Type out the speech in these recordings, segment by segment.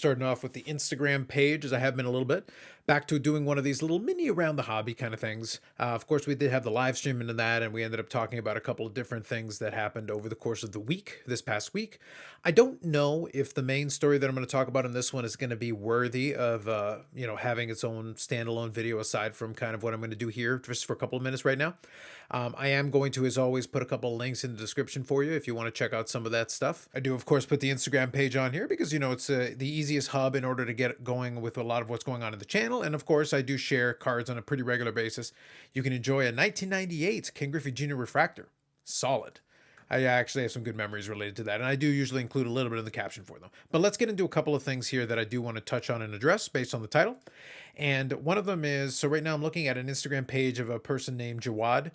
Starting off with the Instagram page, as I have been a little bit, back to doing one of these little mini around the hobby kind of things. Of course, we did have the live stream into that, and we ended up talking about a couple of different things that happened over the course of the week, this past week. I don't know if the main story that I'm going to talk about in this one is going to be worthy of, having its own standalone video aside from kind of what I'm going to do here just for a couple of minutes right now. I am going to, as always, put a couple of links in the description for you if you want to check out some of that stuff. I do, of course, put the Instagram page on here because, it's the easiest hub in order to get going with a lot of what's going on in the channel. And of course, I do share cards on a pretty regular basis. You can enjoy a 1998 King Griffey Jr. Refractor. Solid. I actually have some good memories related to that, and I do usually include a little bit in the caption for them. But let's get into a couple of things here that I do want to touch on and address based on the title. And one of them is, so right now I'm looking at an Instagram page of a person named Jawad,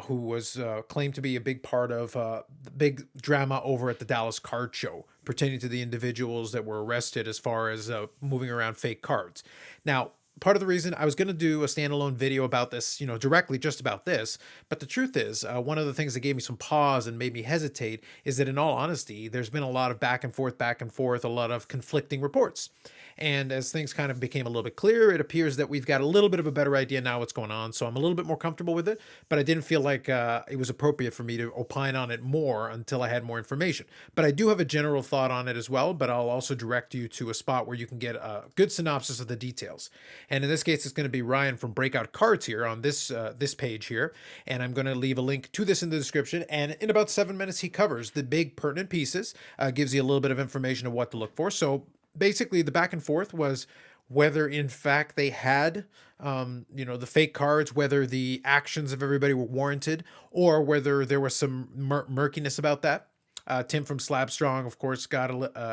who was claimed to be a big part of the big drama over at the Dallas Card Show, pertaining to the individuals that were arrested as far as moving around fake cards. Now, part of the reason I was going to do a standalone video about this, directly just about this, but the truth is, one of the things that gave me some pause and made me hesitate is that in all honesty, there's been a lot of back and forth, a lot of conflicting reports. And as things kind of became a little bit clearer, it appears that we've got a little bit of a better idea now what's going on. So I'm a little bit more comfortable with it, but I didn't feel like it was appropriate for me to opine on it more until I had more information. But I do have a general thought on it as well, but I'll also direct you to a spot where you can get a good synopsis of the details. And in this case, it's going to be Ryan from Breakout Cards here on this page here. And I'm going to leave a link to this in the description. And in about 7 minutes, he covers the big pertinent pieces, gives you a little bit of information of what to look for. So basically, the back and forth was whether in fact they had, the fake cards, whether the actions of everybody were warranted, or whether there was some murkiness about that. Tim from Slabstrong, of course,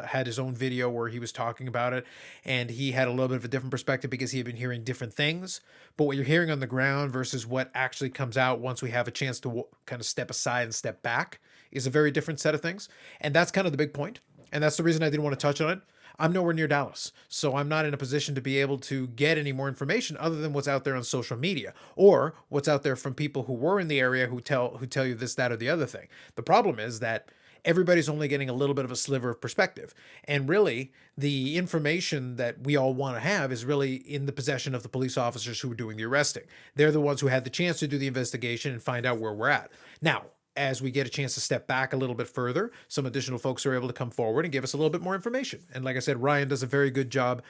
had his own video where he was talking about it, and he had a little bit of a different perspective because he had been hearing different things. But what you're hearing on the ground versus what actually comes out once we have a chance to kind of step aside and step back is a very different set of things. And that's kind of the big point. And that's the reason I didn't want to touch on it. I'm nowhere near Dallas, so I'm not in a position to be able to get any more information other than what's out there on social media or what's out there from people who were in the area who tell you this, that, or the other thing. The problem is that everybody's only getting a little bit of a sliver of perspective. And really, the information that we all want to have is really in the possession of the police officers who are doing the arresting. They're the ones who had the chance to do the investigation and find out where we're at. Now, as we get a chance to step back a little bit further, some additional folks are able to come forward and give us a little bit more information. And like I said, Ryan does a very good job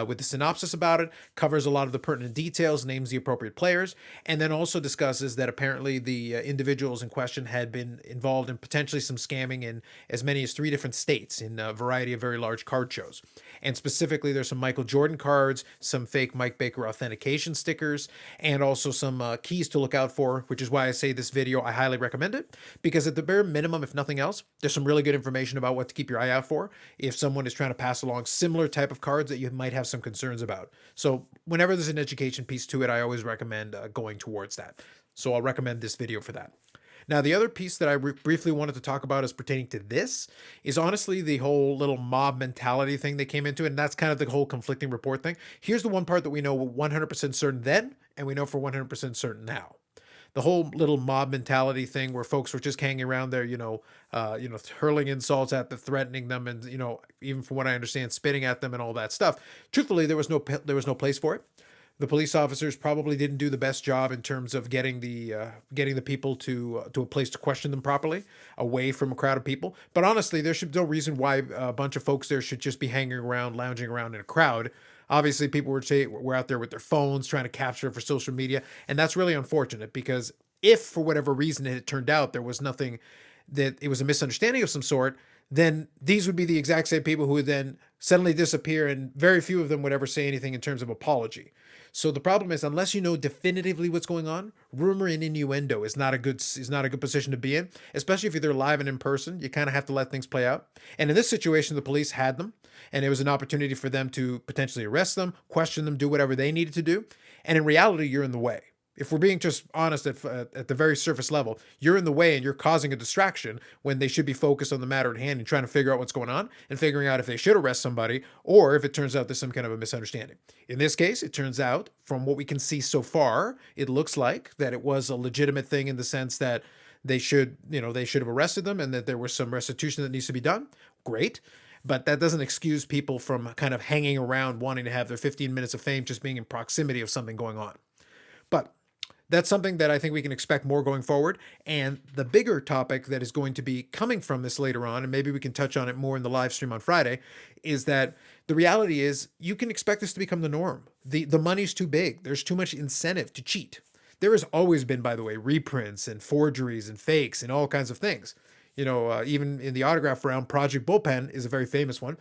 with the synopsis about it, covers a lot of the pertinent details, names the appropriate players, and then also discusses that apparently the individuals in question had been involved in potentially some scamming in as many as 3 different states in a variety of very large card shows. And specifically, there's some Michael Jordan cards, some fake Mike Baker authentication stickers, and also some keys to look out for, which is why I say this video, I highly recommend it. Because at the bare minimum, if nothing else, there's some really good information about what to keep your eye out for if someone is trying to pass along similar type of cards that you might have some concerns about. So whenever there's an education piece to it, I always recommend going towards that. So I'll recommend this video for that. Now, the other piece that I briefly wanted to talk about as pertaining to this is honestly the whole little mob mentality thing that came into it, and that's kind of the whole conflicting report thing. Here's the one part that we know 100% certain then, and we know for 100% certain now. The whole little mob mentality thing where folks were just hanging around there, hurling insults at them, threatening them, and even from what I understand, spitting at them and all that stuff. Truthfully, there was no place for it. The police officers probably didn't do the best job in terms of getting the people to a place to question them properly, away from a crowd of people. But honestly, there should be no reason why a bunch of folks there should just be hanging around, lounging around in a crowd. Obviously, people were out there with their phones trying to capture it for social media, and that's really unfortunate because if for whatever reason it turned out there was nothing, that it was a misunderstanding of some sort, then these would be the exact same people who would then suddenly disappear, and very few of them would ever say anything in terms of apology. So the problem is, unless you know definitively what's going on, rumor and innuendo is not a good position to be in, especially if you're there live and in person. You kind of have to let things play out. And in this situation, the police had them, and it was an opportunity for them to potentially arrest them, question them, do whatever they needed to do. And in reality, you're in the way. If we're being just honest at the very surface level, you're in the way and you're causing a distraction when they should be focused on the matter at hand and trying to figure out what's going on and figuring out if they should arrest somebody or if it turns out there's some kind of a misunderstanding. In this case, it turns out from what we can see so far, it looks like that it was a legitimate thing in the sense that they should have arrested them and that there was some restitution that needs to be done. Great. but that doesn't excuse people from kind of hanging around wanting to have their 15 minutes of fame just being in proximity of something going on. But that's something that I think we can expect more going forward. And the bigger topic that is going to be coming from this later on, and maybe we can touch on it more in the live stream on Friday, is that the reality is you can expect this to become the norm. The money's too big. There's too much incentive to cheat. There has always been, by the way, reprints and forgeries and fakes and all kinds of things. Even in the autograph realm, Project Bullpen is a very famous one.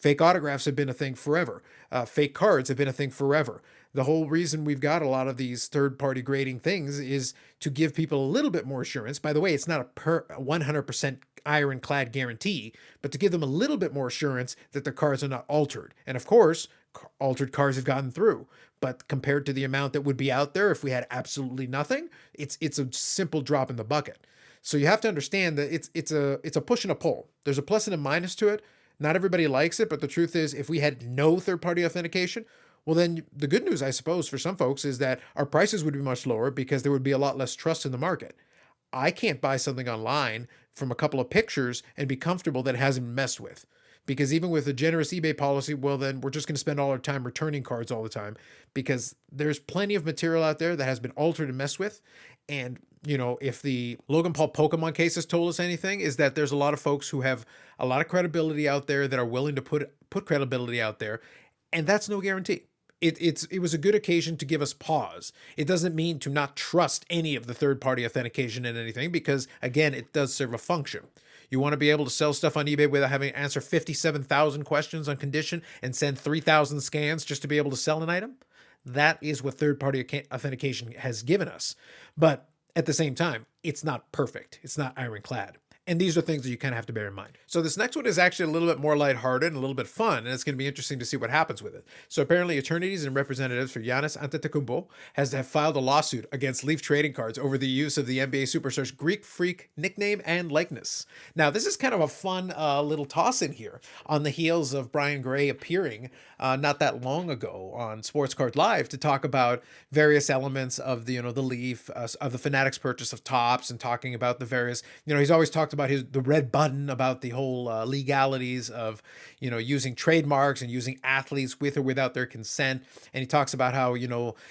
Fake autographs have been a thing forever. Fake cards have been a thing forever. The whole reason we've got a lot of these third-party grading things is to give people a little bit more assurance. By the way, it's not a 100% ironclad guarantee, but to give them a little bit more assurance that their cards are not altered. And of course, altered cards have gotten through. But compared to the amount that would be out there if we had absolutely nothing, it's a simple drop in the bucket. So you have to understand that it's a push and a pull. There's a plus and a minus to it. Not everybody likes it, but the truth is, if we had no third-party authentication, well, then the good news, I suppose, for some folks is that our prices would be much lower because there would be a lot less trust in the market. I can't buy something online from a couple of pictures and be comfortable that it hasn't been messed with. Because even with a generous eBay policy, well, then we're just going to spend all our time returning cards all the time because there's plenty of material out there that has been altered and messed with. And, if the Logan Paul Pokemon case has told us anything, is that there's a lot of folks who have a lot of credibility out there that are willing to put credibility out there. And that's no guarantee. It was a good occasion to give us pause. It doesn't mean to not trust any of the third-party authentication in anything because, again, it does serve a function. You want to be able to sell stuff on eBay without having to answer 57,000 questions on condition and send 3,000 scans just to be able to sell an item? That is what third-party authentication has given us. But at the same time, it's not perfect. It's not ironclad. And these are things that you kind of have to bear in mind. So this next one is actually a little bit more lighthearted and a little bit fun, and it's going to be interesting to see what happens with it. So apparently attorneys and representatives for Giannis Antetokounmpo have filed a lawsuit against Leaf Trading Cards over the use of the NBA superstar's Greek Freak nickname and likeness. Now, this is kind of a fun little toss in here on the heels of Brian Gray appearing not that long ago on Sports Card Live to talk about various elements of the Leaf, of the Fanatics purchase of Topps, and talking about the various, he's always talked about the red button, about the whole legalities of using trademarks and using athletes with or without their consent. And he talks about how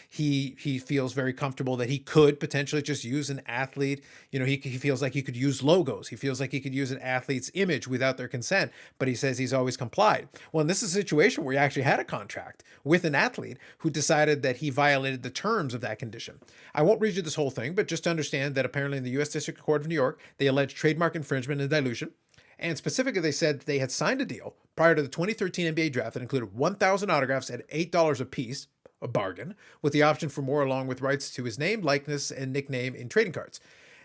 he feels very comfortable that he could potentially just use an athlete. He feels like he could use logos. He feels like he could use an athlete's image without their consent, but he says he's always complied. Well, and this is a situation where he actually had a contract with an athlete who decided that he violated the terms of that condition. I won't read you this whole thing, but just to understand that apparently in the U.S. District Court of New York, they alleged trademark infringement and dilution. And specifically, they said they had signed a deal prior to the 2013 NBA draft that included 1,000 autographs at $8 a piece, a bargain, with the option for more along with rights to his name, likeness, and nickname in trading cards.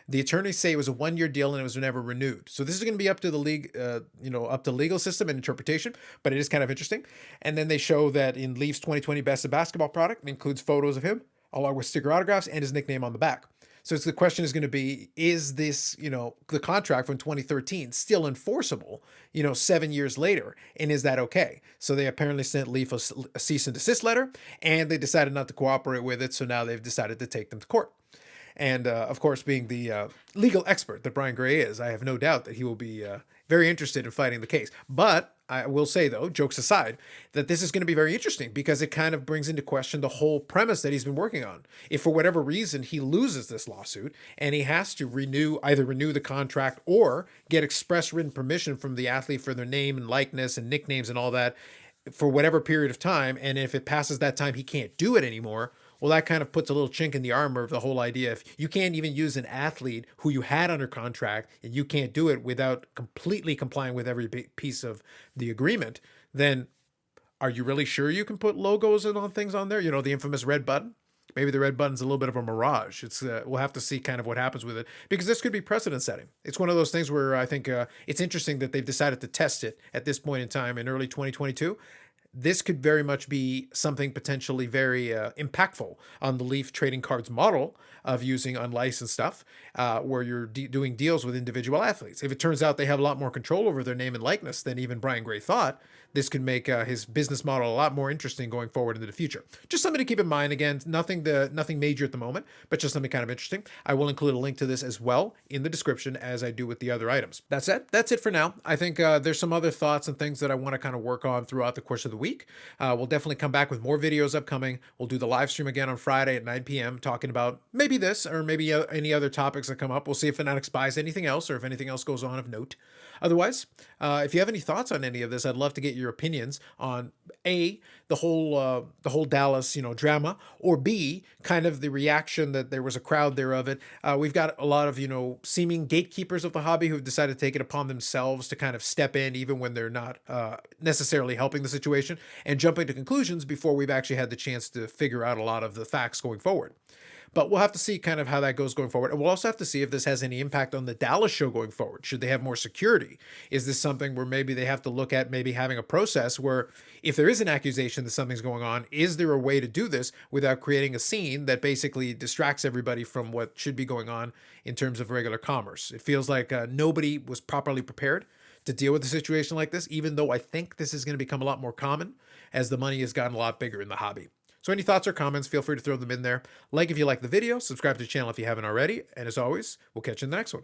The attorneys say it was a one-year deal and it was never renewed. So this is going to be up to the league, up to legal system and interpretation, but it is kind of interesting. And then they show that in Leaf's 2020 Best of Basketball product, it includes photos of him along with sticker autographs and his nickname on the back. So the question is going to be, is this, the contract from 2013 still enforceable, 7 years later? And is that okay? So they apparently sent Leaf a cease and desist letter, and they decided not to cooperate with it. So now they've decided to take them to court. And of course, being the legal expert that Brian Gray is, I have no doubt that he will be very interested in fighting the case. But I will say, though, jokes aside, that this is going to be very interesting because it kind of brings into question the whole premise that he's been working on. If for whatever reason he loses this lawsuit and he has to either renew the contract or get express written permission from the athlete for their name and likeness and nicknames and all that for whatever period of time, and if it passes that time, he can't do it anymore. Well, that kind of puts a little chink in the armor of the whole idea. If you can't even use an athlete who you had under contract and you can't do it without completely complying with every piece of the agreement, then are you really sure you can put logos and all things on there? The infamous red button? Maybe the red button's a little bit of a mirage. We'll have to see kind of what happens with it because this could be precedent setting. It's one of those things where I think it's interesting that they've decided to test it at this point in time in early 2022. This could very much be something potentially very impactful on the Leaf trading cards model of using unlicensed stuff, where you're doing deals with individual athletes. If it turns out they have a lot more control over their name and likeness than even Brian Gray thought, this could make his business model a lot more interesting going forward into the future. Just something to keep in mind. Again, nothing major at the moment, but just something kind of interesting. I will include a link to this as well in the description, as I do with the other items. That's it. That's it for now. I think there's some other thoughts and things that I want to kind of work on throughout the course of the week. We'll definitely come back with more videos upcoming. We'll do the live stream again on Friday at 9 p.m. talking about maybe this or maybe any other topics that come up. We'll see if Fanatics buys anything else or if anything else goes on of note. Otherwise, if you have any thoughts on any of this, I'd love to get your opinions on A, the whole Dallas drama, or B, kind of the reaction that there was a crowd there of it. We've got a lot of seeming gatekeepers of the hobby who've decided to take it upon themselves to kind of step in even when they're not necessarily helping the situation and jumping to conclusions before we've actually had the chance to figure out a lot of the facts going forward. But we'll have to see kind of how that goes going forward. And we'll also have to see if this has any impact on the Dallas show going forward. Should they have more security? Is this something where maybe they have to look at maybe having a process where if there is an accusation that something's going on, is there a way to do this without creating a scene that basically distracts everybody from what should be going on in terms of regular commerce? It feels like nobody was properly prepared to deal with a situation like this, even though I think this is going to become a lot more common as the money has gotten a lot bigger in the hobby. So any thoughts or comments, feel free to throw them in there. Like if you like the video, subscribe to the channel if you haven't already, and as always, we'll catch you in the next one.